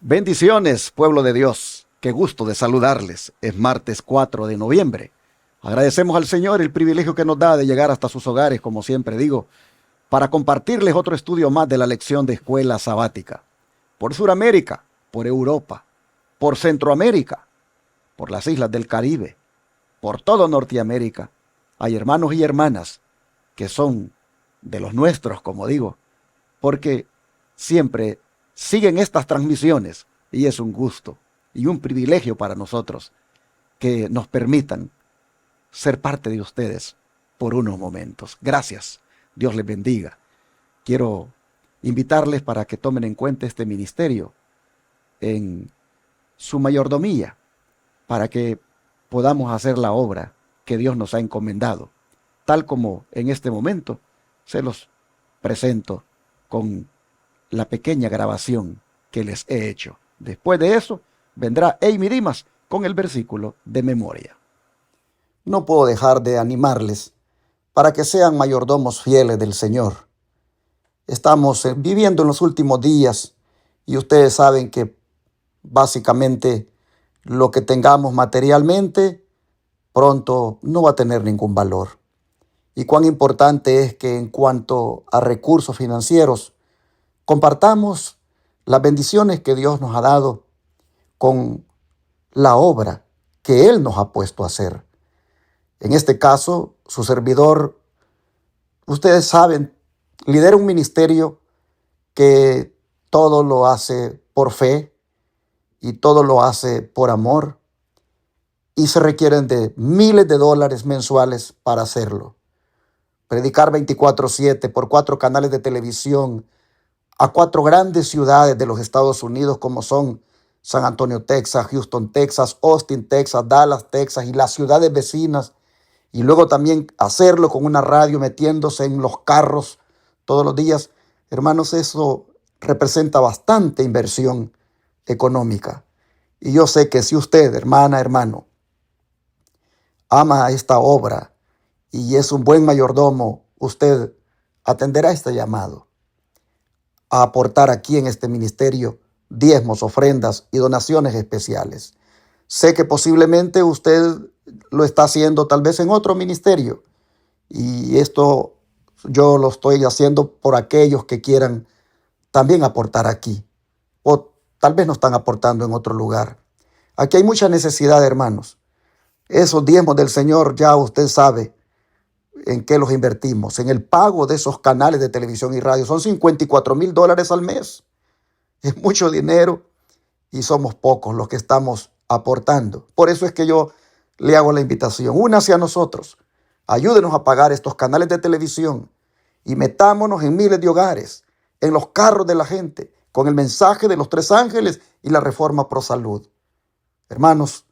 Bendiciones, pueblo de Dios. Qué gusto de saludarles. Es martes 4 de noviembre. Agradecemos al Señor el privilegio que nos da de llegar hasta sus hogares, como siempre digo, para compartirles otro estudio más de la lección de escuela sabática. Por Sudamérica, por Europa, por Centroamérica, por las islas del Caribe, por todo Norteamérica, hay hermanos y hermanas que son de los nuestros, como digo, porque siempre siguen estas transmisiones y es un gusto y un privilegio para nosotros que nos permitan ser parte de ustedes por unos momentos. Gracias. Dios les bendiga. Quiero invitarles para que tomen en cuenta este ministerio en su mayordomía, para que podamos hacer la obra que Dios nos ha encomendado, tal como en este momento se los presento con la pequeña grabación que les he hecho. Después de eso, vendrá Amy Dimas con el versículo de memoria. No puedo dejar de animarles para que sean mayordomos fieles del Señor. Estamos viviendo en los últimos días y ustedes saben que básicamente lo que tengamos materialmente pronto no va a tener ningún valor. Y cuán importante es que en cuanto a recursos financieros, compartamos las bendiciones que Dios nos ha dado con la obra que Él nos ha puesto a hacer. En este caso, su servidor, ustedes saben, lidera un ministerio que todo lo hace por fe y todo lo hace por amor. Y se requieren de miles de dólares mensuales para hacerlo. Predicar 24/7 por 4 canales de televisión a 4 grandes ciudades de los Estados Unidos como son San Antonio, Texas, Houston, Texas, Austin, Texas, Dallas, Texas y las ciudades vecinas. Y luego también hacerlo con una radio metiéndose en los carros todos los días. Hermanos, eso representa bastante inversión económica. Y yo sé que si usted, hermana, hermano, ama esta obra y es un buen mayordomo, usted atenderá este llamado a aportar aquí en este ministerio diezmos, ofrendas y donaciones especiales. Sé que posiblemente usted lo está haciendo tal vez en otro ministerio y esto yo lo estoy haciendo por aquellos que quieran también aportar aquí o tal vez no están aportando en otro lugar. Aquí hay mucha necesidad, hermanos. Esos diezmos del Señor ya usted sabe en qué los invertimos, en el pago de esos canales de televisión y radio. Son $54,000 al mes. Es mucho dinero y somos pocos los que estamos aportando. Por eso es que yo le hago la invitación. Únase a nosotros. Ayúdenos a pagar estos canales de televisión y metámonos en miles de hogares, en los carros de la gente, con el mensaje de los 3 ángeles y la reforma pro salud. Hermanos,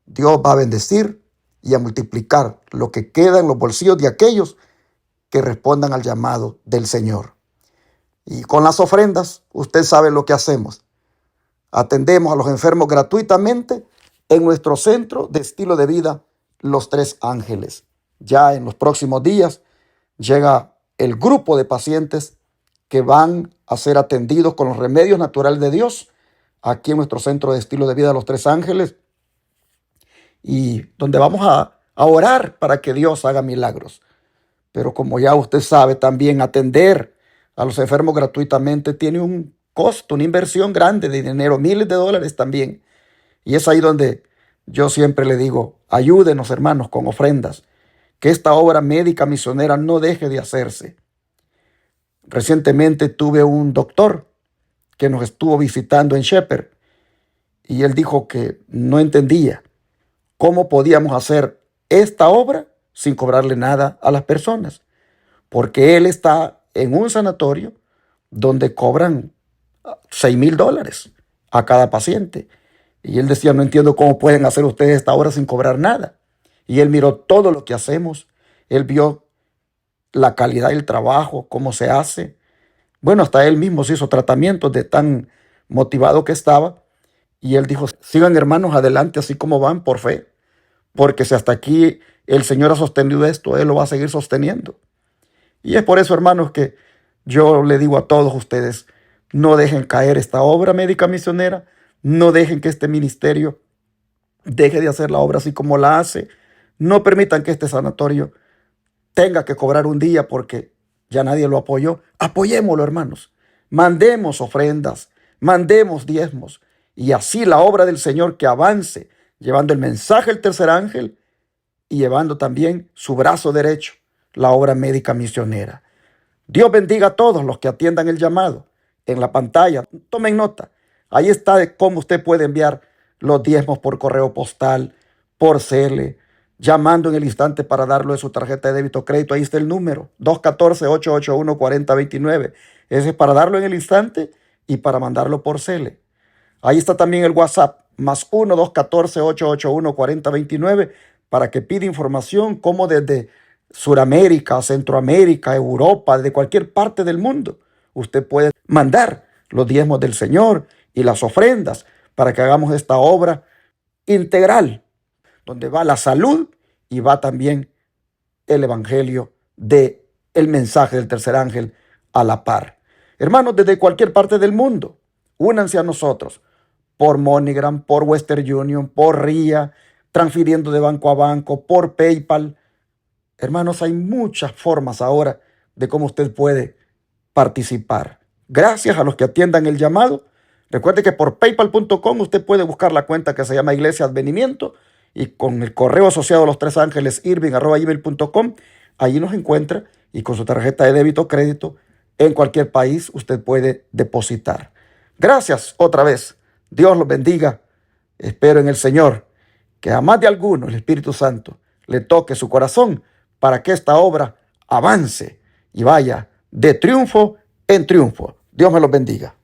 Dios va a bendecir y a multiplicar lo que queda en los bolsillos de aquellos que respondan al llamado del Señor. Y con las ofrendas, usted sabe lo que hacemos. Atendemos a los enfermos gratuitamente en nuestro centro de estilo de vida, Los 3 Ángeles. Ya en los próximos días llega el grupo de pacientes que van a ser atendidos con los remedios naturales de Dios aquí en nuestro centro de estilo de vida, Los 3 Ángeles, y donde vamos a orar para que Dios haga milagros. Pero como ya usted sabe, también atender a los enfermos gratuitamente tiene un costo, una inversión grande de dinero, miles de dólares también. Y es ahí donde yo siempre le digo, ayúdenos, hermanos, con ofrendas, que esta obra médica misionera no deje de hacerse. Recientemente tuve un doctor que nos estuvo visitando en Shepherd y él dijo que no entendía cómo podíamos hacer esta obra sin cobrarle nada a las personas, porque él está en un sanatorio donde cobran $6,000 a cada paciente. Y él decía, no entiendo cómo pueden hacer ustedes esta obra sin cobrar nada. Y él miró todo lo que hacemos, él vio la calidad del trabajo, cómo se hace. Bueno, hasta él mismo se hizo tratamientos de tan motivado que estaba. Y él dijo, sigan hermanos adelante así como van por fe, porque si hasta aquí el Señor ha sostenido esto, Él lo va a seguir sosteniendo. Y es por eso, hermanos, que yo le digo a todos ustedes, no dejen caer esta obra médica misionera, No dejen que este ministerio deje de hacer la obra así como la hace. No permitan que este sanatorio tenga que cobrar un día porque ya nadie lo apoyó. Apoyémoslo, hermanos. Mandemos ofrendas, mandemos diezmos. Y así la obra del Señor que avance, llevando el mensaje del tercer ángel y llevando también su brazo derecho, la obra médica misionera. Dios bendiga a todos los que atiendan el llamado. En la pantalla, tomen nota. Ahí está de cómo usted puede enviar los diezmos por correo postal, por cele, llamando en el instante para darlo de su tarjeta de débito o crédito. Ahí está el número, 214-881-4029. Ese es para darlo en el instante y para mandarlo por cele. Ahí está también el WhatsApp, más 1-214-881-4029, para que pida información como desde Suramérica, Centroamérica, Europa, desde cualquier parte del mundo. Usted puede mandar los diezmos del Señor y las ofrendas para que hagamos esta obra integral, donde va la salud y va también el evangelio de el mensaje del tercer ángel a la par. Hermanos, desde cualquier parte del mundo, únanse a nosotros por MoneyGram, por Western Union, por RIA, transfiriendo de banco a banco, por PayPal. Hermanos, hay muchas formas ahora de cómo usted puede participar. Gracias a los que atiendan el llamado. Recuerde que por paypal.com usted puede buscar la cuenta que se llama Iglesia Advenimiento y con el correo asociado a los tres ángeles irving@gmail.com, allí nos encuentra y con su tarjeta de débito o crédito en cualquier país usted puede depositar. Gracias otra vez. Dios los bendiga. Espero en el Señor que a más de alguno el Espíritu Santo le toque su corazón para que esta obra avance y vaya de triunfo en triunfo. Dios me los bendiga.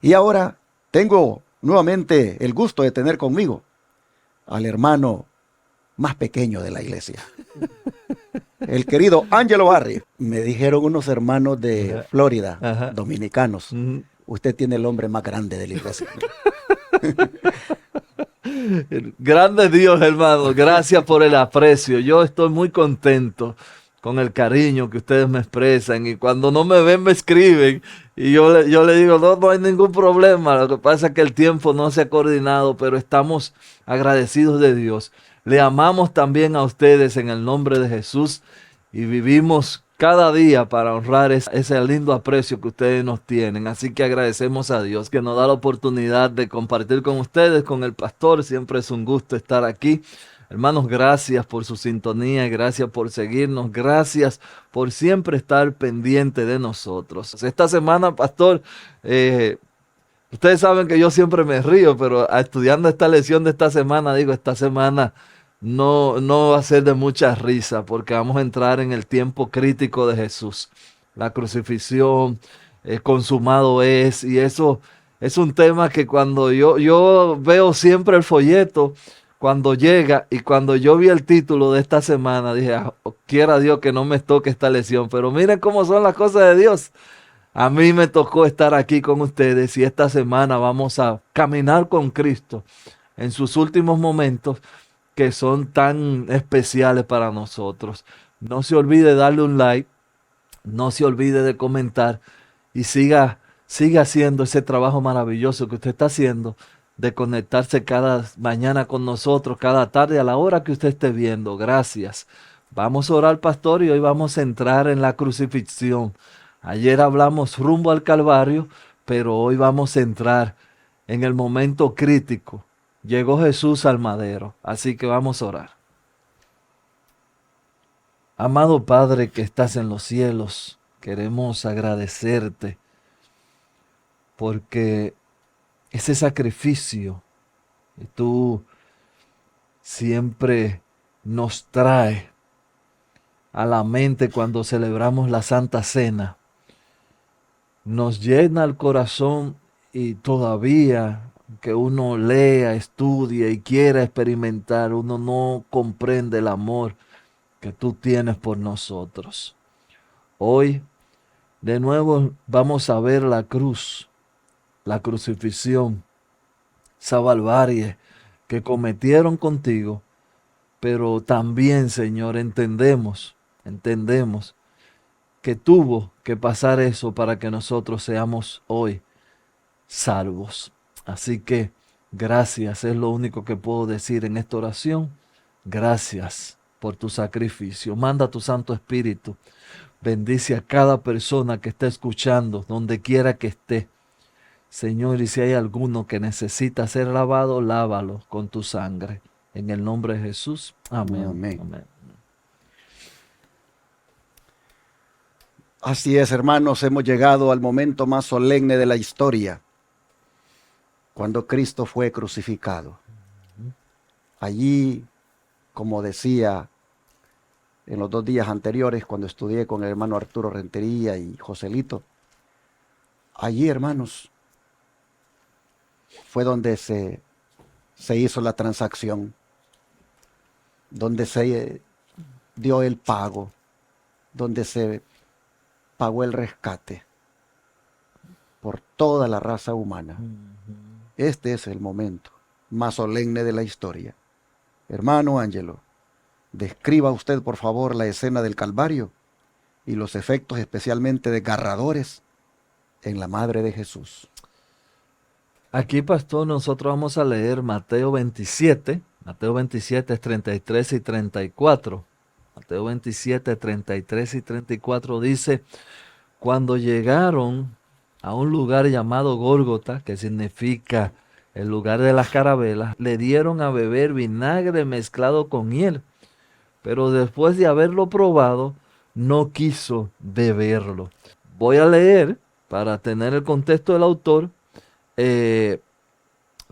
Y ahora tengo nuevamente el gusto de tener conmigo al hermano más pequeño de la iglesia, el querido Angelo Barri. Me dijeron unos hermanos de Ajá, Florida, ajá. dominicanos, Ujú. usted tiene el hombre más grande de la iglesia. Grande Dios, hermano. Gracias por el aprecio. Yo estoy muy contento con el cariño que ustedes me expresan. Y cuando no me ven, me escriben. Y yo le digo, no, no hay ningún problema. Lo que pasa es que el tiempo no se ha coordinado, pero estamos agradecidos de Dios. Le amamos también a ustedes en el nombre de Jesús y vivimos cada día para honrar ese lindo aprecio que ustedes nos tienen. Así que agradecemos a Dios que nos da la oportunidad de compartir con ustedes, con el pastor. Siempre es un gusto estar aquí. Hermanos, gracias por su sintonía, gracias por seguirnos, gracias por siempre estar pendiente de nosotros. Esta semana, pastor, ustedes saben que yo siempre me río, pero estudiando esta lección de esta semana, digo, esta semana no va a ser de mucha risa, porque vamos a entrar en el tiempo crítico de Jesús. La crucifixión, consumado es, y eso es un tema que cuando yo veo siempre el folleto, cuando llega, y cuando yo vi el título de esta semana, dije, "Ah, quiera Dios que no me toque esta lección", pero miren cómo son las cosas de Dios. A mí me tocó estar aquí con ustedes y esta semana vamos a caminar con Cristo en sus últimos momentos que son tan especiales para nosotros. No se olvide darle un like, no se olvide de comentar y siga haciendo ese trabajo maravilloso que usted está haciendo de conectarse cada mañana con nosotros, cada tarde a la hora que usted esté viendo. Gracias. Vamos a orar, pastor, y hoy vamos a entrar en la crucifixión. Ayer hablamos rumbo al Calvario, pero hoy vamos a entrar en el momento crítico. Llegó Jesús al madero, así que vamos a orar. Amado Padre que estás en los cielos, queremos agradecerte porque ese sacrificio que tú siempre nos traes a la mente cuando celebramos la Santa Cena, nos llena el corazón y todavía que uno lea, estudie y quiera experimentar, uno no comprende el amor que tú tienes por nosotros. Hoy, de nuevo, vamos a ver la cruz, la crucifixión, esa barbarie que cometieron contigo, pero también, Señor, entendemos que tuvo que pasar eso para que nosotros seamos hoy salvos. Así que gracias, es lo único que puedo decir en esta oración. Gracias por tu sacrificio. Manda tu Santo Espíritu. Bendice a cada persona que esté escuchando, donde quiera que esté. Señor, y si hay alguno que necesita ser lavado, lávalo con tu sangre. En el nombre de Jesús. Amén. Amén. Amén. Así es, hermanos, hemos llegado al momento más solemne de la historia, cuando Cristo fue crucificado. Allí, como decía en los 2 días anteriores, cuando estudié con el hermano Arturo Rentería y Joselito, allí, hermanos, fue donde se hizo la transacción, donde se dio el pago, donde se pagó el rescate por toda la raza humana. Este es el momento más solemne de la historia. Hermano Ángelo, describa usted por favor la escena del Calvario y los efectos especialmente desgarradores en la Madre de Jesús. Aquí, pastor, nosotros vamos a leer Mateo 27. Mateo 27 es 33 y 34. Mateo 27, 33 y 34 dice: cuando llegaron a un lugar llamado Gólgota, que significa el lugar de las carabelas, le dieron a beber vinagre mezclado con miel, pero después de haberlo probado, no quiso beberlo. Voy a leer, para tener el contexto del autor,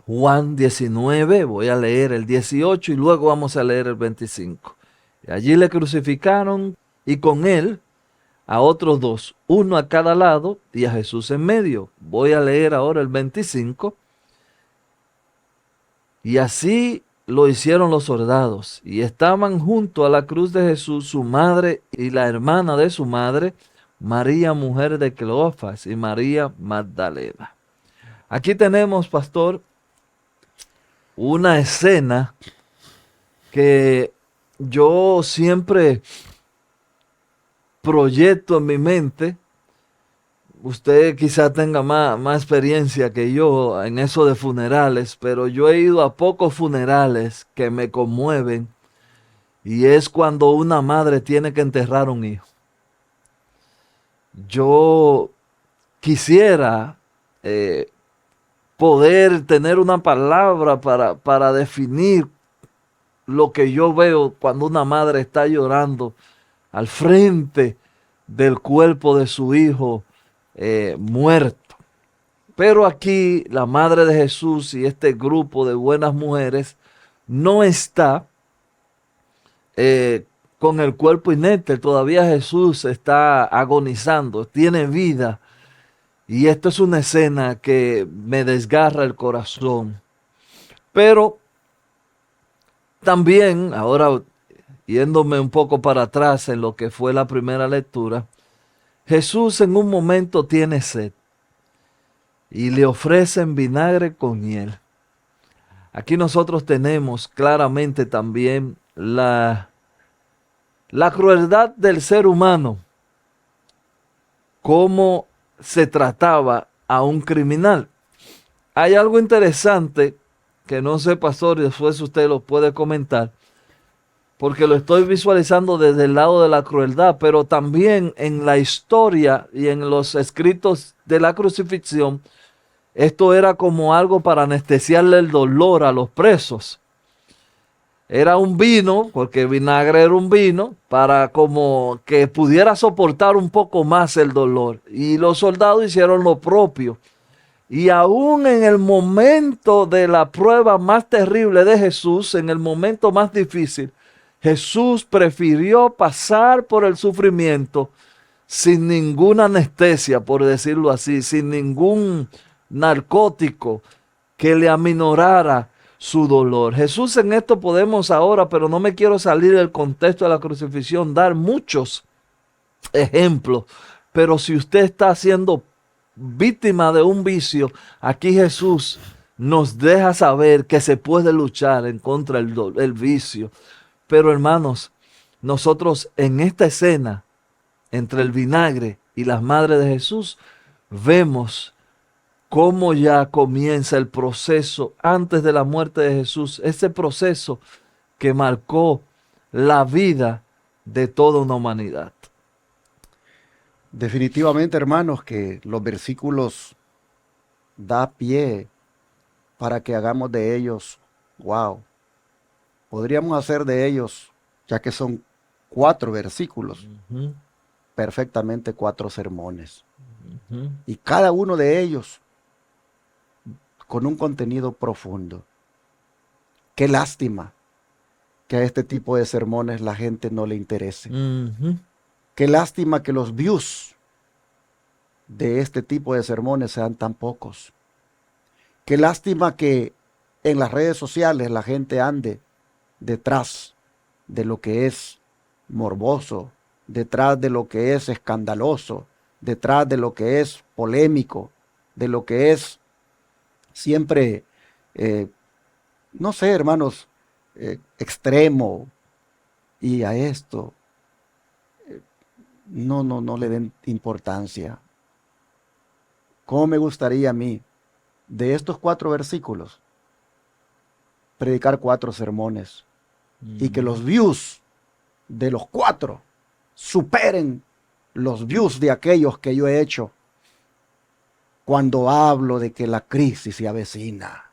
Juan 19, voy a leer el 18 y luego vamos a leer el 25. Allí le crucificaron y con él a otros 2, uno a cada lado y a Jesús en medio. Voy a leer ahora el 25. Y así lo hicieron los soldados, y estaban junto a la cruz de Jesús su madre y la hermana de su madre, María, mujer de Cleofas, y María Magdalena. Aquí tenemos, pastor, una escena que yo siempre proyecto en mi mente. Usted quizá tenga más experiencia que yo en eso de funerales, pero yo he ido a pocos funerales que me conmueven, y es cuando una madre tiene que enterrar un hijo. Yo quisiera poder tener una palabra para definir lo que yo veo cuando una madre está llorando al frente del cuerpo de su hijo muerto. Pero aquí la madre de Jesús y este grupo de buenas mujeres no está con el cuerpo inerte. Todavía Jesús está agonizando, tiene vida. Y esto es una escena que me desgarra el corazón. Pero también, ahora yéndome un poco para atrás en lo que fue la primera lectura, Jesús en un momento tiene sed y le ofrecen vinagre con miel. Aquí nosotros tenemos claramente también la crueldad del ser humano, cómo se trataba a un criminal. Hay algo interesante que no sé, pastor, y después usted lo puede comentar, porque lo estoy visualizando desde el lado de la crueldad, pero también en la historia y en los escritos de la crucifixión, esto era como algo para anestesiarle el dolor a los presos. Era un vino, porque vinagre era un vino, para como que pudiera soportar un poco más el dolor. Y los soldados hicieron lo propio. Y aún en el momento de la prueba más terrible de Jesús, en el momento más difícil, Jesús prefirió pasar por el sufrimiento sin ninguna anestesia, por decirlo así, sin ningún narcótico que le aminorara su dolor. Jesús, en esto podemos ahora, pero no me quiero salir del contexto de la crucifixión, dar muchos ejemplos. Pero si usted está siendo víctima de un vicio, aquí Jesús nos deja saber que se puede luchar en contra del vicio. Pero hermanos, nosotros en esta escena, entre el vinagre y las madres de Jesús, vemos cómo ya comienza el proceso antes de la muerte de Jesús, ese proceso que marcó la vida de toda una humanidad. Definitivamente, hermanos, que los versículos da pie para que hagamos de ellos, wow, podríamos hacer de ellos, ya que son 4 versículos, perfectamente 4 sermones. Y cada uno de ellos con un contenido profundo. Qué lástima que a este tipo de sermones la gente no le interese. Qué lástima que los views de este tipo de sermones sean tan pocos. Qué lástima que en las redes sociales la gente ande detrás de lo que es morboso, detrás de lo que es escandaloso, detrás de lo que es polémico, de lo que es siempre, no sé, hermanos, extremo. Y a esto no le den importancia. ¿Cómo me gustaría a mí de estos 4 versículos predicar 4 sermones y que los views de los 4 superen los views de aquellos que yo he hecho cuando hablo de que la crisis se avecina,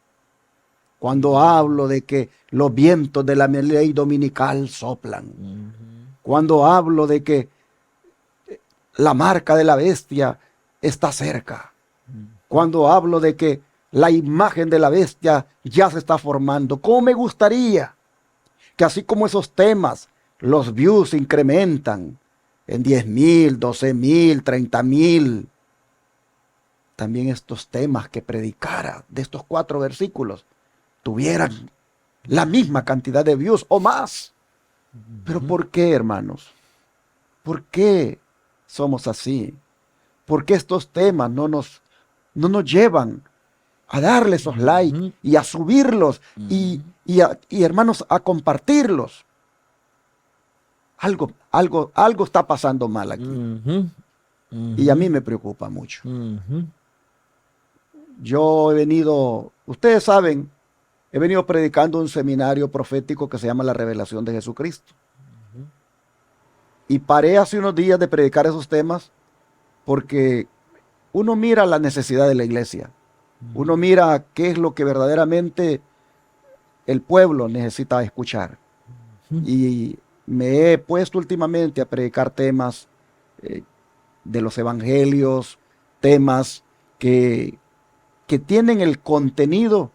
cuando hablo de que los vientos de la ley dominical soplan, cuando hablo de que la marca de la bestia está cerca, cuando hablo de que la imagen de la bestia ya se está formando. ¿Cómo me gustaría que así como esos temas, los views se incrementan en 10,000, 12,000, 30,000? También estos temas que predicara de estos 4 versículos tuvieran la misma cantidad de views o más. Pero ¿por qué, hermanos? ¿Por qué somos así? ¿Por qué estos temas no nos llevan a darle esos likes y a subirlos y hermanos, a compartirlos? Algo está pasando mal aquí. Y a mí me preocupa mucho. Yo he venido, ustedes saben, he venido predicando un seminario profético que se llama La Revelación de Jesucristo. Y paré hace unos días de predicar esos temas porque uno mira la necesidad de la iglesia. Uno mira qué es lo que verdaderamente el pueblo necesita escuchar. Y me he puesto últimamente a predicar temas de los evangelios, temas que tienen el contenido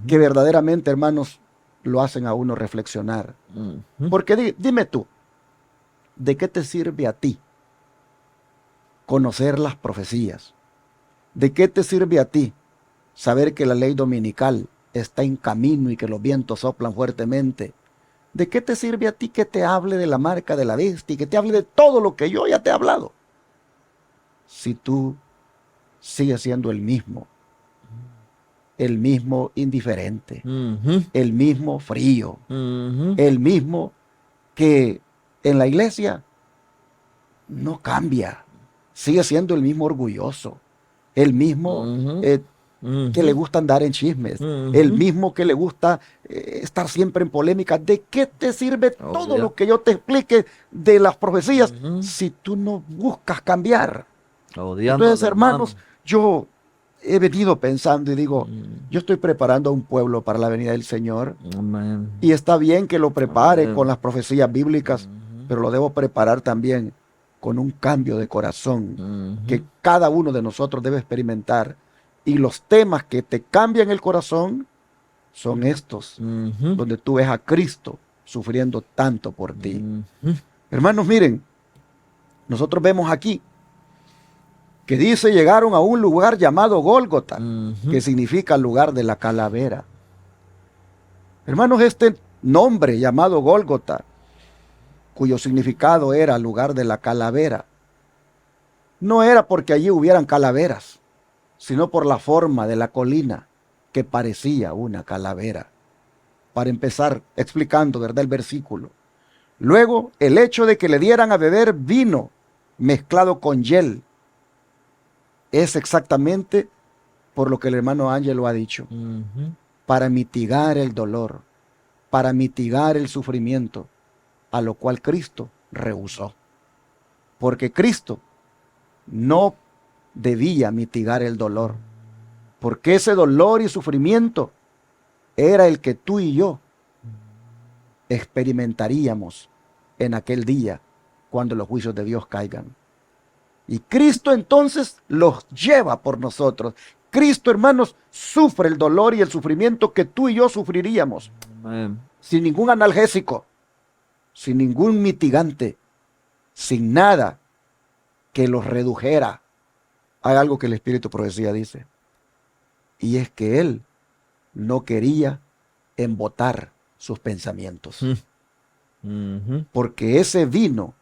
que verdaderamente, hermanos, lo hacen a uno reflexionar. Porque dime tú, ¿de qué te sirve a ti conocer las profecías? ¿De qué te sirve a ti saber que la ley dominical está en camino y que los vientos soplan fuertemente? ¿De qué te sirve a ti que te hable de la marca de la bestia y que te hable de todo lo que yo ya te he hablado? Si tú sigues siendo el mismo indiferente, el mismo frío, el mismo que en la iglesia no cambia, sigue siendo el mismo orgulloso, el mismo que le gusta andar en chismes, el mismo que le gusta estar siempre en polémica. ¿De qué te sirve todo lo que yo te explique de las profecías si tú no buscas cambiar? Entonces, hermanos, yo he venido pensando y digo, yo estoy preparando a un pueblo para la venida del Señor. Amén. Y está bien que lo prepare Amén. con las profecías bíblicas, pero lo debo preparar también con un cambio de corazón que cada uno de nosotros debe experimentar. Y los temas que te cambian el corazón son estos, donde tú ves a Cristo sufriendo tanto por ti. Hermanos, miren, nosotros vemos aquí que dice llegaron a un lugar llamado Gólgota, que significa lugar de la calavera. Hermanos, este nombre llamado Gólgota, cuyo significado era lugar de la calavera, no era porque allí hubieran calaveras, sino por la forma de la colina que parecía una calavera. Para empezar explicando, ¿verdad?, el versículo. Luego, el hecho de que le dieran a beber vino mezclado con hiel es exactamente por lo que el hermano Ángelo ha dicho. Para mitigar el dolor, para mitigar el sufrimiento, a lo cual Cristo rehusó. Porque Cristo no debía mitigar el dolor, porque ese dolor y sufrimiento era el que tú y yo experimentaríamos en aquel día cuando los juicios de Dios caigan. Y Cristo entonces los lleva por nosotros. Cristo, hermanos, sufre el dolor y el sufrimiento que tú y yo sufriríamos. Amén. Sin ningún analgésico, sin ningún mitigante, sin nada que los redujera. Hay algo que el Espíritu Profecía dice, y es que Él no quería embotar sus pensamientos, porque ese vino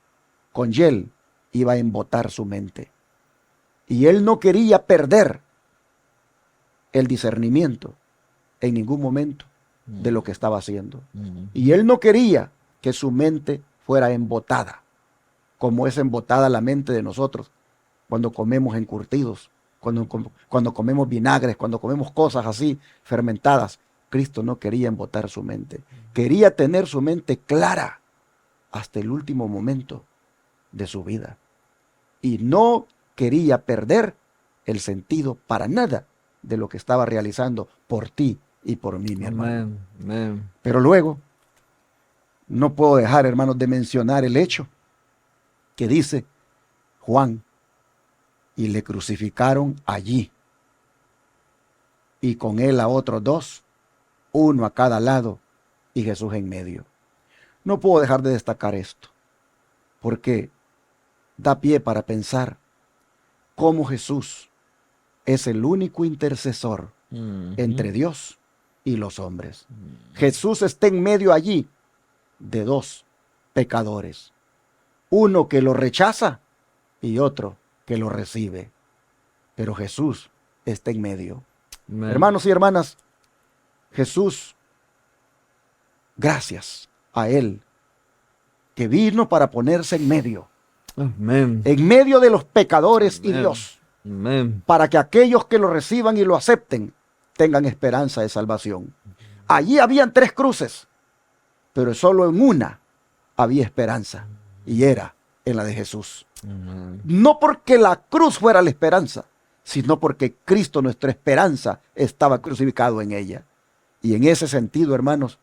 con hiel iba a embotar su mente, y Él no quería perder el discernimiento en ningún momento de lo que estaba haciendo, y Él no quería que su mente fuera embotada, como es embotada la mente de nosotros cuando comemos encurtidos, cuando comemos vinagres, cuando comemos cosas así fermentadas. Cristo no quería embotar su mente, quería tener su mente clara hasta el último momento de su vida, y no quería perder el sentido para nada de lo que estaba realizando por ti y por mí, mi hermano. Amén. Pero luego, no puedo dejar, hermanos, de mencionar el hecho que dice Juan, y le crucificaron allí, y con él a otros dos, uno a cada lado, y Jesús en medio. No puedo dejar de destacar esto, porque da pie para pensar cómo Jesús es el único intercesor entre Dios y los hombres. Jesús está en medio allí de dos pecadores, uno que lo rechaza y otro que lo recibe, pero Jesús está en medio. Amén. Hermanos y hermanas, Jesús, gracias a Él, que vino para ponerse en medio de los pecadores y Dios, para que aquellos que lo reciban y lo acepten tengan esperanza de salvación. Allí habían 3 cruces, pero solo en una había esperanza, y era en la de Jesús. No porque la cruz fuera la esperanza, sino porque Cristo, nuestra esperanza, estaba crucificado en ella. Y en ese sentido, hermanos,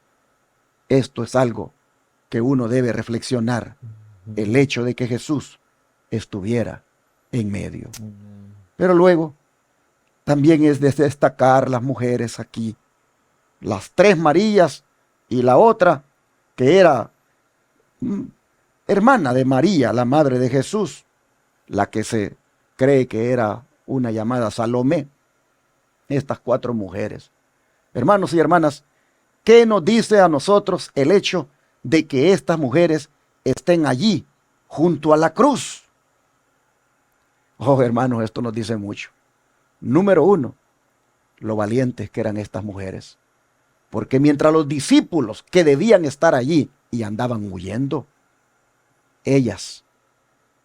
esto es algo que uno debe reflexionar, el hecho de que Jesús estuviera en medio. Pero luego, también es de destacar las mujeres aquí, las 3 Marías y la otra que era hermana de María, la madre de Jesús, la que se cree que era una llamada Salomé. Estas 4 mujeres. Hermanos y hermanas, ¿qué nos dice a nosotros el hecho de que estas mujeres estén allí junto a la cruz? Oh, hermanos, esto nos dice mucho. Número 1, lo valientes que eran estas mujeres. Porque mientras los discípulos que debían estar allí y andaban huyendo, ellas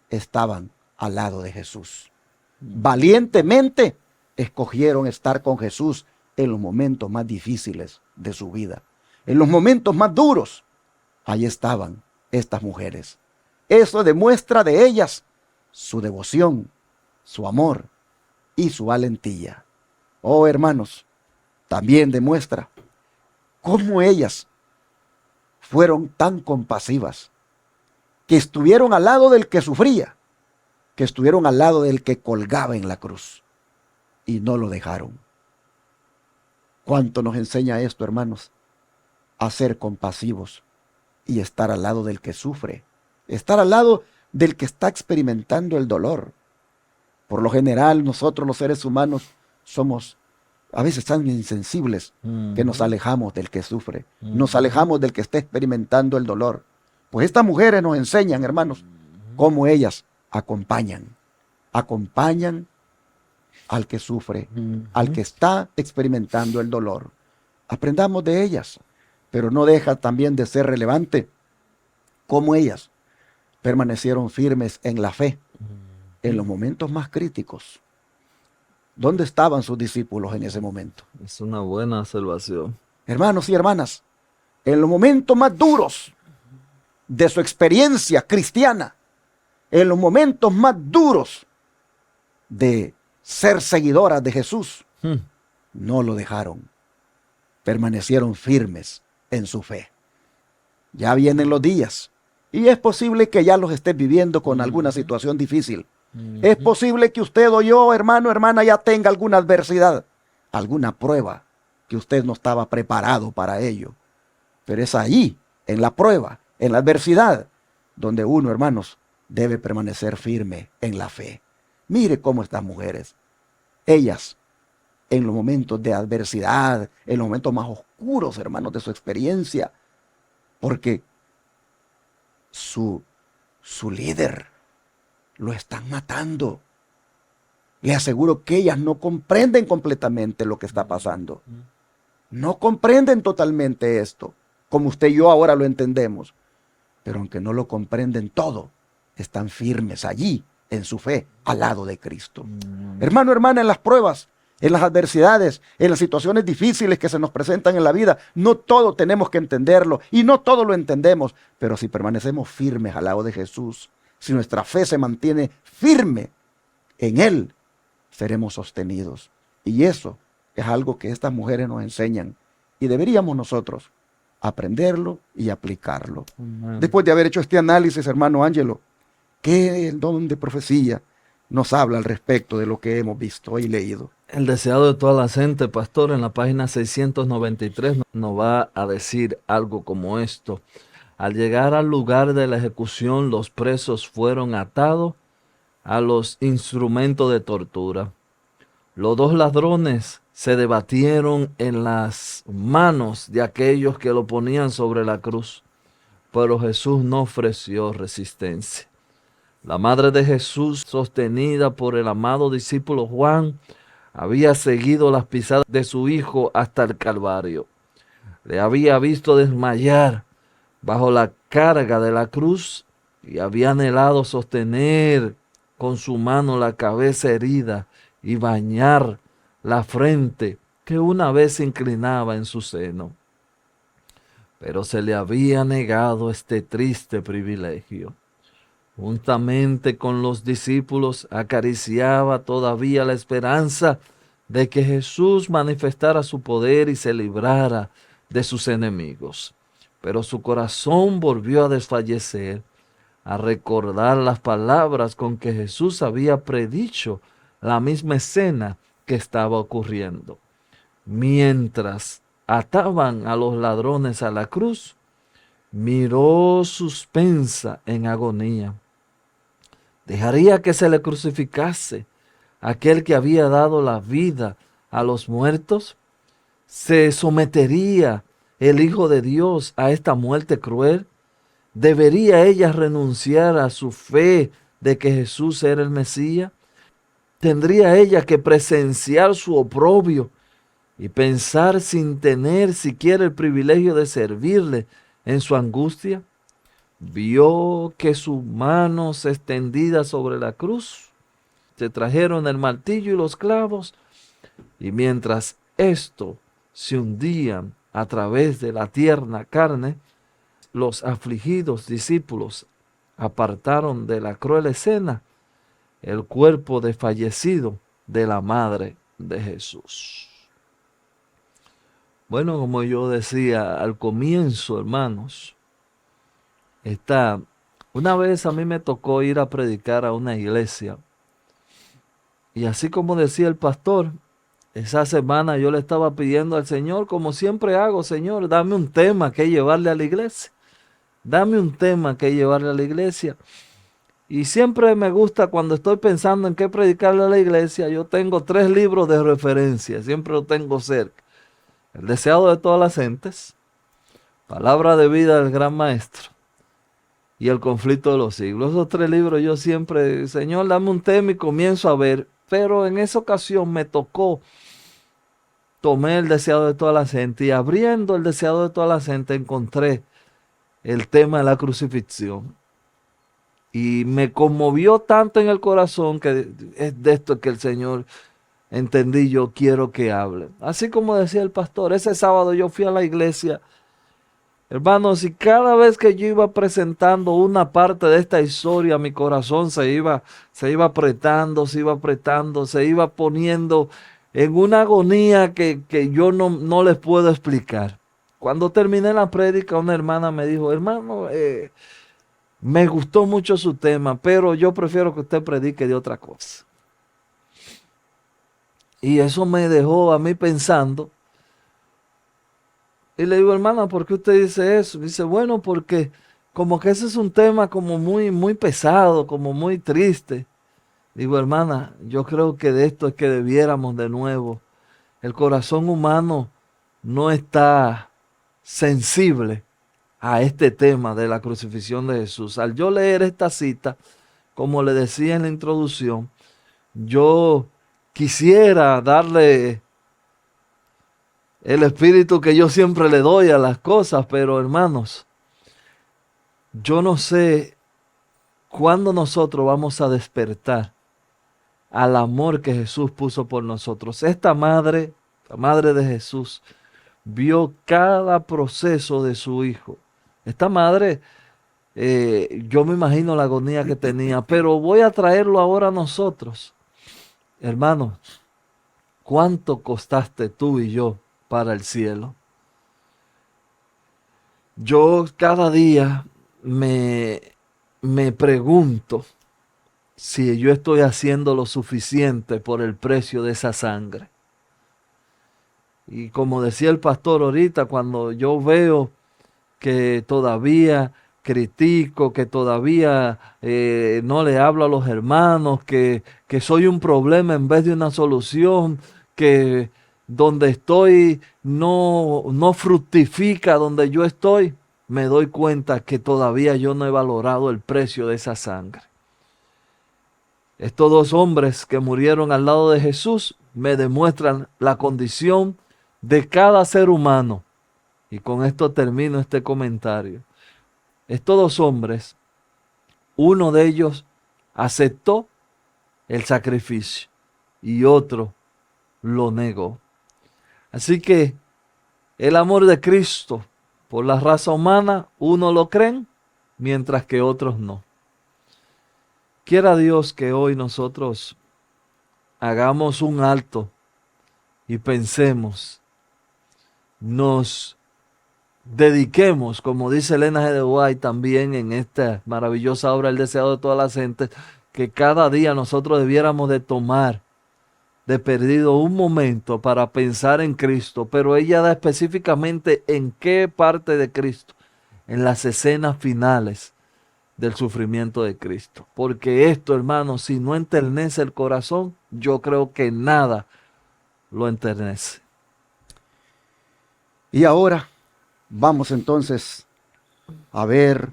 estaban al lado de Jesús. Valientemente escogieron estar con Jesús en los momentos más difíciles de su vida. En los momentos más duros, ahí estaban estas mujeres. Eso demuestra de ellas su devoción, su amor y su valentía. Oh, hermanos, también demuestra cómo ellas fueron tan compasivas, que estuvieron al lado del que sufría, que estuvieron al lado del que colgaba en la cruz y no lo dejaron. ¿Cuánto nos enseña esto, hermanos? A ser compasivos y estar al lado del que sufre, estar al lado del que está experimentando el dolor. Por lo general, nosotros los seres humanos somos a veces tan insensibles que nos alejamos del que sufre, nos alejamos del que está experimentando el dolor. Pues estas mujeres nos enseñan, hermanos, cómo ellas acompañan al que sufre, al que está experimentando el dolor. Aprendamos de ellas, pero no deja también de ser relevante cómo ellas permanecieron firmes en la fe en los momentos más críticos. ¿Dónde estaban sus discípulos en ese momento? Es una buena observación. Hermanos y hermanas, en los momentos más duros de su experiencia cristiana, en los momentos más duros de ser seguidoras de Jesús, no lo dejaron. Permanecieron firmes en su fe. Ya vienen los días y es posible que ya los estés viviendo con alguna situación difícil. Es posible que usted o yo, hermano, hermana, ya tenga alguna adversidad, alguna prueba que usted no estaba preparado para ello. Pero es ahí, en la prueba, en la adversidad, donde uno, hermanos, debe permanecer firme en la fe. Mire cómo estas mujeres, ellas, en los momentos de adversidad, en los momentos más oscuros, hermanos, de su experiencia, porque su líder lo están matando. Le aseguro que ellas no comprenden completamente lo que está pasando. No comprenden totalmente esto, como usted y yo ahora lo entendemos. Pero aunque no lo comprenden todo, están firmes allí en su fe, al lado de Cristo. Hermano, hermana, en las pruebas, en las adversidades, en las situaciones difíciles que se nos presentan en la vida, no todo tenemos que entenderlo y no todo lo entendemos, pero si permanecemos firmes al lado de Jesús, si nuestra fe se mantiene firme en Él, seremos sostenidos. Y eso es algo que estas mujeres nos enseñan y deberíamos nosotros aprenderlo y aplicarlo. Después de haber hecho este análisis, hermano Ángelo, ¿qué don de profecía nos habla al respecto de lo que hemos visto y leído? El deseado de toda la gente, pastor, en la página 693 nos va a decir algo como esto. Al llegar al lugar de la ejecución, los presos fueron atados a los instrumentos de tortura. Los dos ladrones se debatieron en las manos de aquellos que lo ponían sobre la cruz, pero Jesús no ofreció resistencia. La madre de Jesús, sostenida por el amado discípulo Juan, había seguido las pisadas de su hijo hasta el Calvario. Le había visto desmayar bajo la carga de la cruz y había anhelado sostener con su mano la cabeza herida y bañar la frente que una vez se inclinaba en su seno. Pero se le había negado este triste privilegio. Juntamente con los discípulos acariciaba todavía la esperanza de que Jesús manifestara su poder y se librara de sus enemigos. Pero su corazón volvió a desfallecer a recordar las palabras con que Jesús había predicho la misma escena que estaba ocurriendo. Mientras ataban a los ladrones a la cruz, miró suspensa en agonía. ¿Dejaría que se le crucificase aquel que había dado la vida a los muertos? ¿Se sometería el Hijo de Dios a esta muerte cruel? ¿Debería ella renunciar a su fe de que Jesús era el Mesías? ¿Tendría ella que presenciar su oprobio y pensar sin tener siquiera el privilegio de servirle en su angustia? Vio que sus manos extendidas sobre la cruz, se trajeron el martillo y los clavos, y mientras esto se hundían a través de la tierna carne, los afligidos discípulos apartaron de la cruel escena el cuerpo desfallecido de la madre de Jesús. Bueno, como yo decía al comienzo, hermanos, una vez a mí me tocó ir a predicar a una iglesia. Y así como decía el pastor, esa semana yo le estaba pidiendo al Señor, como siempre hago: Señor, dame un tema que llevarle a la iglesia. Dame un tema que llevarle a la iglesia. Y siempre me gusta, cuando estoy pensando en qué predicarle a la iglesia, yo tengo 3 libros de referencia, siempre lo tengo cerca: El deseado de todas las gentes, Palabra de vida del gran maestro y El conflicto de los siglos. Esos 3 libros yo siempre: Señor, dame un tema, y comienzo a ver. Pero en esa ocasión me tocó, tomé El deseado de toda la gente, y abriendo El deseado de toda la gente encontré el tema de la crucifixión. Y me conmovió tanto en el corazón que es de esto que el Señor, entendí, yo quiero que hable. Así como decía el pastor, ese sábado yo fui a la iglesia, hermanos, y cada vez que yo iba presentando una parte de esta historia, mi corazón se iba apretando, se iba poniendo en una agonía que yo no les puedo explicar. Cuando terminé la prédica, una hermana me dijo: hermano, me gustó mucho su tema, pero yo prefiero que usted predique de otra cosa. Y eso me dejó a mí pensando. Y le digo: hermana, ¿por qué usted dice eso? Dice: bueno, porque como que ese es un tema como muy, muy pesado, como muy triste. Digo: hermana, yo creo que de esto es que debiéramos de nuevo. El corazón humano no está sensible a este tema de la crucifixión de Jesús. Al yo leer esta cita, como le decía en la introducción, yo quisiera darle el espíritu que yo siempre le doy a las cosas, pero hermanos, yo no sé cuándo nosotros vamos a despertar al amor que Jesús puso por nosotros. Esta madre, la madre de Jesús, vio cada proceso de su hijo. Esta madre, yo me imagino la agonía que tenía, pero voy a traerlo ahora a nosotros. Hermanos, ¿cuánto costaste tú y yo para el cielo? Yo cada día me pregunto si yo estoy haciendo lo suficiente por el precio de esa sangre. Y como decía el pastor ahorita, cuando yo veo que todavía critico, que todavía no le hablo a los hermanos, que soy un problema en vez de una solución, que donde estoy no fructifica donde yo estoy, me doy cuenta que todavía yo no he valorado el precio de esa sangre. Estos 2 hombres que murieron al lado de Jesús me demuestran la condición de cada ser humano. Y con esto termino este comentario. Estos 2 hombres, uno de ellos aceptó el sacrificio y otro lo negó. Así que el amor de Cristo por la raza humana, unos lo creen, mientras que otros no. Quiera Dios que hoy nosotros hagamos un alto y pensemos, nos dediquemos, como dice Elena G. de White también en esta maravillosa obra El deseado de todas las gentes, que cada día nosotros debiéramos de tomar de perdido un momento para pensar en Cristo, pero ella da específicamente en qué parte de Cristo, en las escenas finales del sufrimiento de Cristo. Porque esto, hermanos, si no enternece el corazón, yo creo que nada lo enternece. Y ahora vamos entonces a ver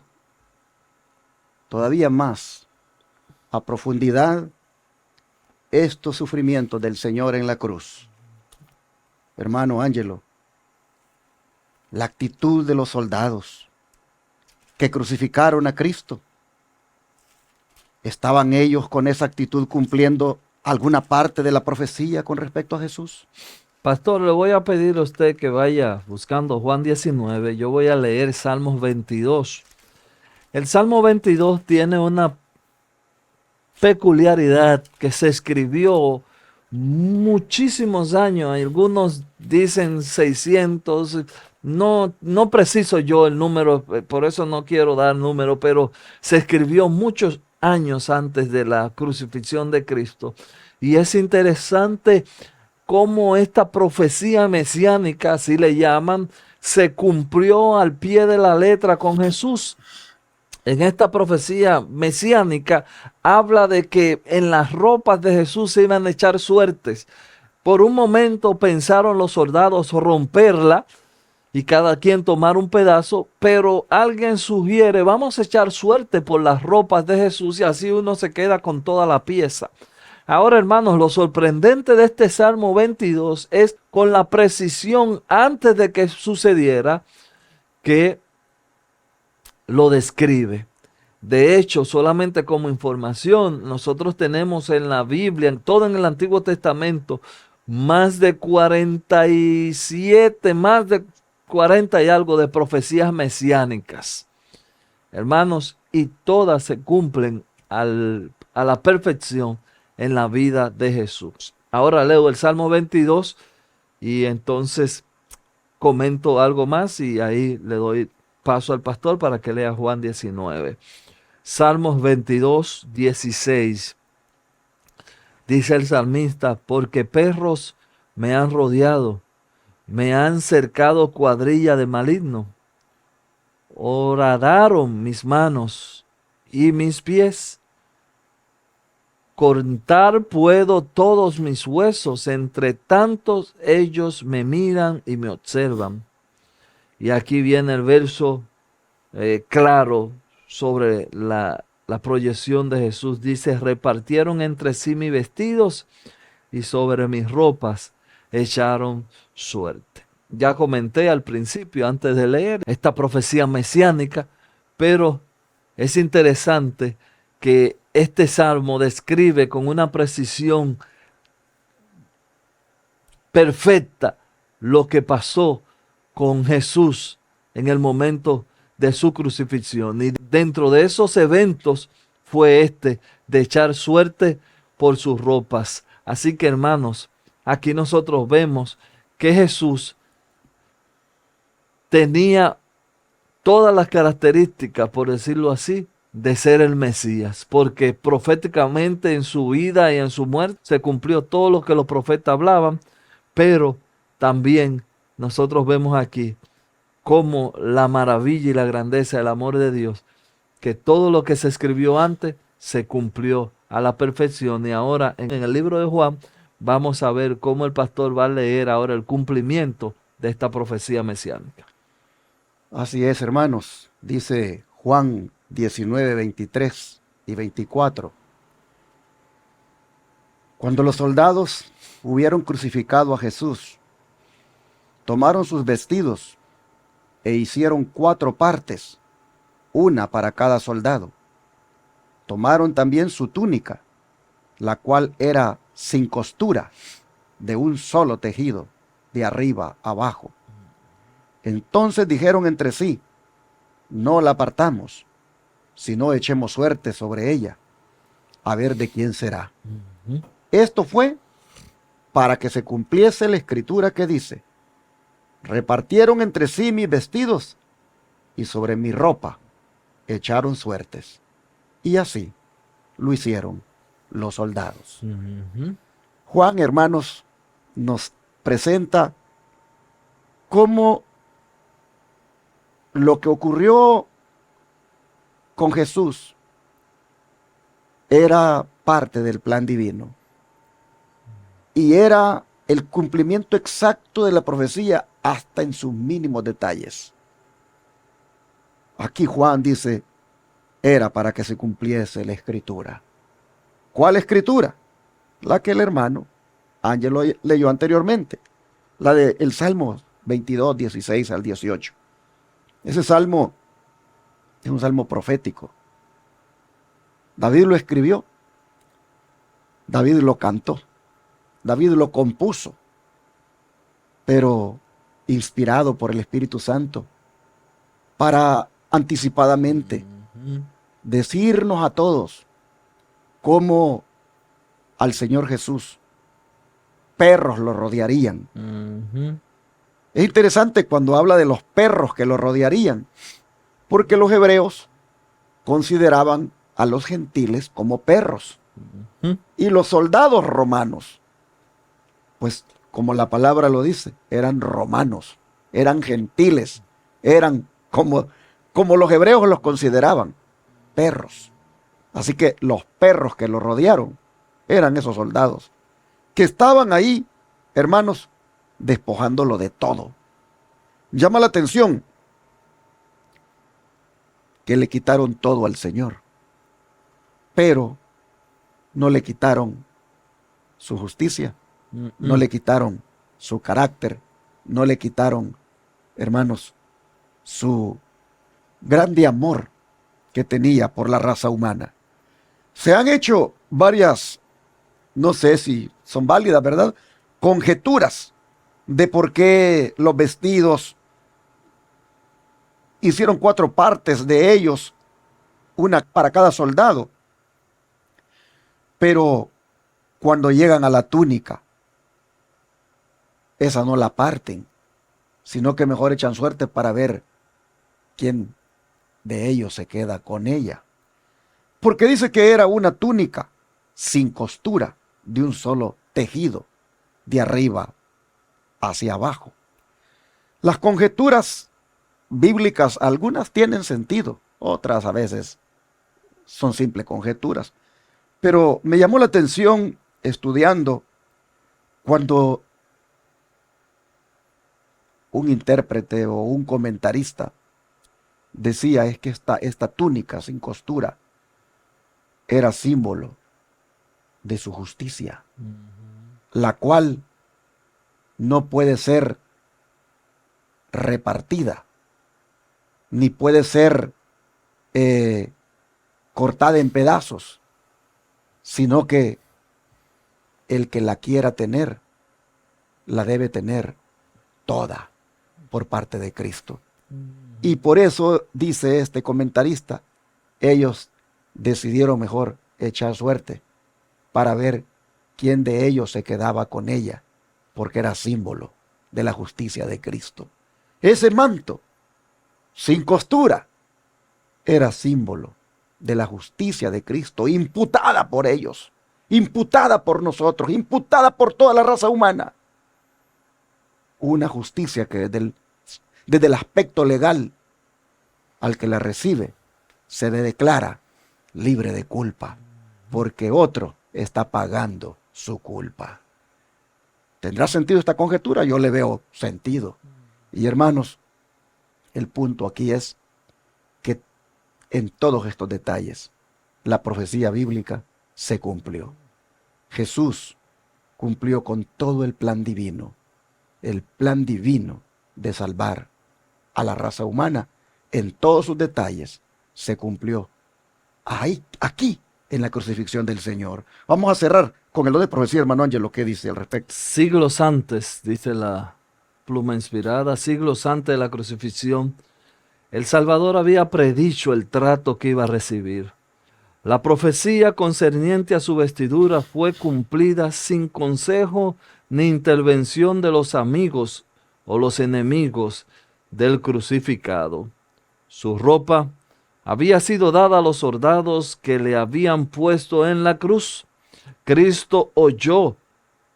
todavía más a profundidad estos sufrimientos del Señor en la cruz. Hermano Ángelo, la actitud de los soldados que crucificaron a Cristo, ¿estaban ellos con esa actitud cumpliendo alguna parte de la profecía con respecto a Jesús? Pastor, le voy a pedir a usted que vaya buscando Juan 19. Yo voy a leer Salmos 22. El Salmo 22 tiene una peculiaridad, que se escribió muchísimos años, algunos dicen 600, no preciso yo el número, por eso no quiero dar número, pero se escribió muchos años antes de la crucifixión de Cristo. Y es interesante cómo esta profecía mesiánica, así le llaman, se cumplió al pie de la letra con Jesús. En esta profecía mesiánica habla de que en las ropas de Jesús se iban a echar suertes. Por un momento pensaron los soldados romperla y cada quien tomar un pedazo, pero alguien sugiere, vamos a echar suerte por las ropas de Jesús y así uno se queda con toda la pieza. Ahora, hermanos, lo sorprendente de este Salmo 22 es con la precisión antes de que sucediera que lo describe. De hecho, solamente como información, nosotros tenemos en la Biblia, en todo en el Antiguo Testamento, más de 47, más de 40 y algo de profecías mesiánicas. Hermanos, y todas se cumplen a la perfección en la vida de Jesús. Ahora leo el Salmo 22 y entonces comento algo más y ahí le doy paso al pastor para que lea Juan 19. Salmos 22, 16. Dice el salmista, porque perros me han rodeado, me han cercado cuadrilla de maligno. Horadaron mis manos y mis pies. Contar puedo todos mis huesos, entre tantos ellos me miran y me observan. Y aquí viene el verso claro sobre la proyección de Jesús. Dice, repartieron entre sí mis vestidos y sobre mis ropas echaron suerte. Ya comenté al principio, antes de leer, esta profecía mesiánica, pero es interesante que este salmo describe con una precisión perfecta lo que pasó con Jesús en el momento de su crucifixión. Y dentro de esos eventos fue este de echar suerte por sus ropas. Así que, hermanos, aquí nosotros vemos que Jesús tenía todas las características, por decirlo así, de ser el Mesías, porque proféticamente en su vida y en su muerte se cumplió todo lo que los profetas hablaban, pero también nosotros vemos aquí como la maravilla y la grandeza del amor de Dios, que todo lo que se escribió antes se cumplió a la perfección. Y ahora en el libro de Juan vamos a ver cómo el pastor va a leer ahora el cumplimiento de esta profecía mesiánica. Así es, hermanos, dice Juan 19, 23 y 24. Cuando los soldados hubieron crucificado a Jesús, tomaron sus vestidos e hicieron 4 partes, una para cada soldado. Tomaron también su túnica, la cual era sin costura, de un solo tejido, de arriba a abajo. Entonces dijeron entre sí, no la partamos, sino echemos suerte sobre ella, a ver de quién será. Esto fue para que se cumpliese la escritura que dice, repartieron entre sí mis vestidos y sobre mi ropa echaron suertes. Y así lo hicieron los soldados. Juan, hermanos, nos presenta cómo lo que ocurrió con Jesús era parte del plan divino y era el cumplimiento exacto de la profecía hasta en sus mínimos detalles. Aquí Juan dice, era para que se cumpliese la escritura. ¿Cuál escritura? La que el hermano Ángelo leyó anteriormente, la del Salmo 22, 16 al 18. Ese salmo es un salmo profético. David lo escribió, David lo cantó, David lo compuso, pero inspirado por el Espíritu Santo para anticipadamente decirnos a todos cómo al Señor Jesús perros lo rodearían. Ujú. Es interesante cuando habla de los perros que lo rodearían, porque los hebreos consideraban a los gentiles como perros. Ujú. Y los soldados romanos, pues como la palabra lo dice, eran romanos, eran gentiles, eran como los hebreos los consideraban, perros. Así que los perros que lo rodearon eran esos soldados, que estaban ahí, hermanos, despojándolo de todo. Llama la atención que le quitaron todo al Señor, pero no le quitaron su justicia, no le quitaron su carácter, no le quitaron, hermanos, su grande amor que tenía por la raza humana. Se han hecho varias, no sé si son válidas, ¿verdad? Conjeturas de por qué los vestidos hicieron 4 partes de ellos, una para cada soldado. Pero cuando llegan a la túnica, esa no la parten, sino que mejor echan suerte para ver quién de ellos se queda con ella. Porque dice que era una túnica sin costura, de un solo tejido, de arriba hacia abajo. Las conjeturas bíblicas, algunas tienen sentido, otras a veces son simples conjeturas. Pero me llamó la atención estudiando cuando un intérprete o un comentarista decía es que esta túnica sin costura era símbolo de su justicia, la cual no puede ser repartida, ni puede ser cortada en pedazos, sino que el que la quiera tener, la debe tener toda por parte de Cristo. Y por eso, dice este comentarista, ellos decidieron mejor echar suerte para ver quién de ellos se quedaba con ella, porque era símbolo de la justicia de Cristo. Ese manto, sin costura, era símbolo de la justicia de Cristo, imputada por ellos, imputada por nosotros, imputada por toda la raza humana. Una justicia que desde el aspecto legal al que la recibe se le declara libre de culpa, porque otro está pagando su culpa. ¿Tendrá sentido esta conjetura? Yo le veo sentido. Y hermanos, el punto aquí es que en todos estos detalles la profecía bíblica se cumplió. Jesús cumplió con todo el plan divino de salvar a la raza humana en todos sus detalles se cumplió ahí, aquí, en la crucifixión del Señor. Vamos a cerrar con el don de profecía, hermano Ángel, ¿qué dice al respecto? Siglos antes, dice la pluma inspirada, siglos antes de la crucifixión, el Salvador había predicho el trato que iba a recibir. La profecía concerniente a su vestidura fue cumplida sin consejo ni intervención de los amigos o los enemigos del crucificado. Su ropa había sido dada a los soldados que le habían puesto en la cruz. Cristo oyó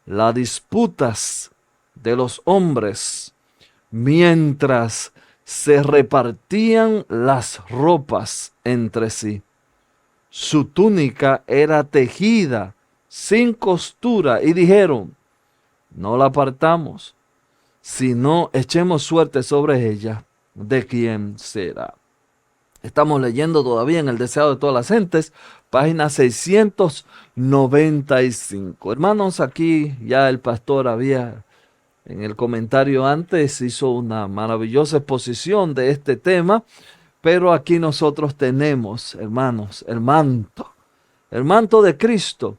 las disputas de los hombres mientras se repartían las ropas entre sí. Su túnica era tejida sin costura y dijeron, no la partamos, sino echemos suerte sobre ella, ¿de quién será? Estamos leyendo todavía en El Deseado de todas las gentes, página 695. Hermanos, aquí ya el pastor había, en el comentario antes, hizo una maravillosa exposición de este tema, pero aquí nosotros tenemos, hermanos, el manto de Cristo.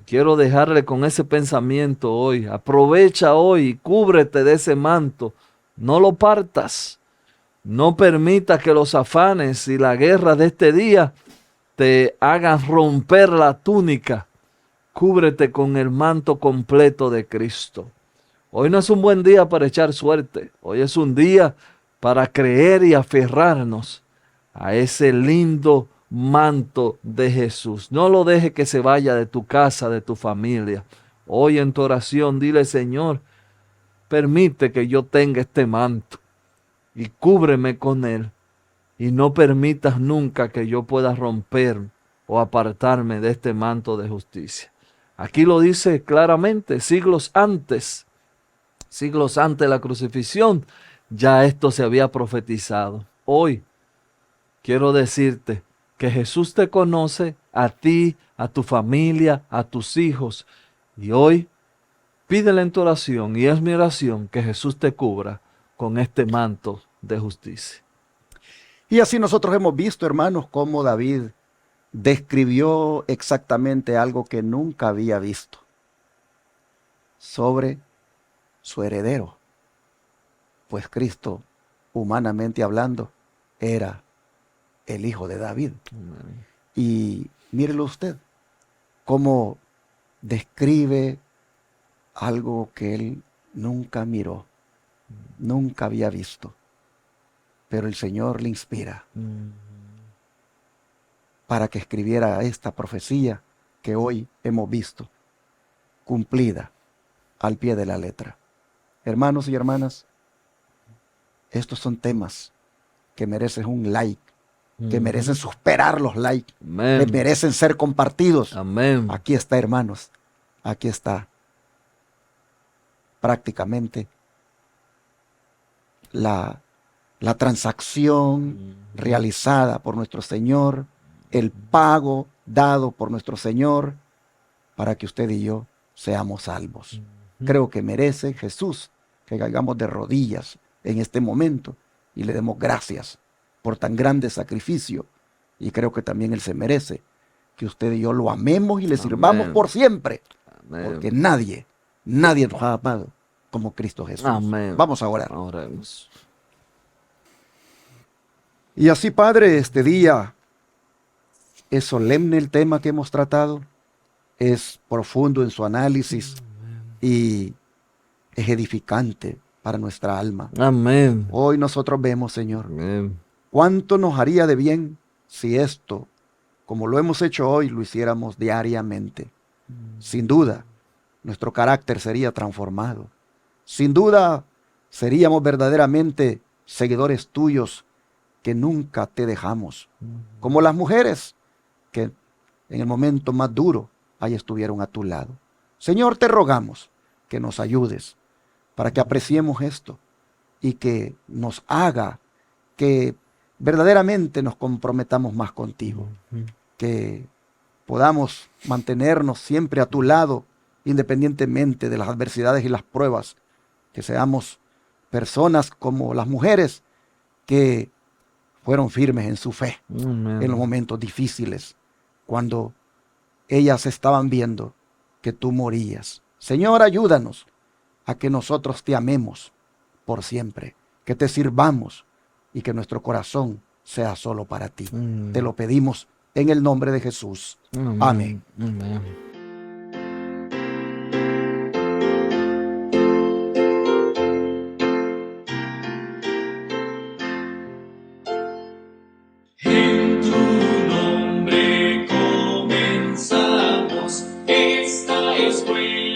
Quiero dejarle con ese pensamiento hoy. Aprovecha hoy y cúbrete de ese manto. No lo partas. No permita que los afanes y la guerra de este día te hagan romper la túnica Cúbrete con el manto completo de Cristo. Hoy no es un buen día para echar suerte. Hoy es un día para creer y aferrarnos a ese lindo manto de Jesús. No lo deje que se vaya de tu casa, de tu familia. Hoy en tu oración dile: Señor, permite que yo tenga este manto y cúbreme con él. Y no permitas nunca que yo pueda romper o apartarme de este manto de justicia. Aquí lo dice claramente, siglos antes de la crucifixión, ya esto se había profetizado. Hoy quiero decirte que Jesús te conoce a ti, a tu familia, a tus hijos. Y hoy pídele en tu oración, y es mi oración, que Jesús te cubra con este manto de justicia. Y así nosotros hemos visto, hermanos, cómo David describió exactamente algo que nunca había visto sobre su heredero. Pues Cristo, humanamente hablando, era el hijo de David. Amén. Y mírelo usted, cómo describe algo que él nunca miró, nunca había visto. Pero el Señor le inspira para que escribiera esta profecía que hoy hemos visto, cumplida al pie de la letra. Hermanos y hermanas, estos son temas que merecen un like, que merecen superar los likes, Amén. que merecen ser compartidos. Amén. Aquí está, hermanos, aquí está prácticamente la transacción realizada por nuestro Señor, el pago dado por nuestro Señor para que usted y yo seamos salvos. Creo que merece Jesús que caigamos de rodillas en este momento y le demos gracias por tan grande sacrificio. Y creo que también Él se merece que usted y yo lo amemos y le sirvamos por siempre. Amén. Porque nadie nos ha amado como Cristo Jesús. Amén. Vamos a orar. Oremos. Y así, Padre, este día es solemne el tema que hemos tratado, es profundo en su análisis y es edificante para nuestra alma. Amén. Hoy nosotros vemos, Señor, Amén. cuánto nos haría de bien si esto, como lo hemos hecho hoy, lo hiciéramos diariamente. Sin duda, nuestro carácter sería transformado. Sin duda, seríamos verdaderamente seguidores tuyos que nunca te dejamos. Como las mujeres que en el momento más duro ahí estuvieron a tu lado. Señor, te rogamos que nos ayudes para que apreciemos esto y que nos haga que verdaderamente nos comprometamos más contigo. Que podamos mantenernos siempre a tu lado, independientemente de las adversidades y las pruebas. Que seamos personas como las mujeres que fueron firmes en su fe en los momentos difíciles, cuando ellas estaban viendo que tú morías. Señor, ayúdanos a que nosotros te amemos por siempre, que te sirvamos y que nuestro corazón sea solo para ti. Te lo pedimos en el nombre de Jesús. Amén. Amén. En tu nombre comenzamos, esta escuela.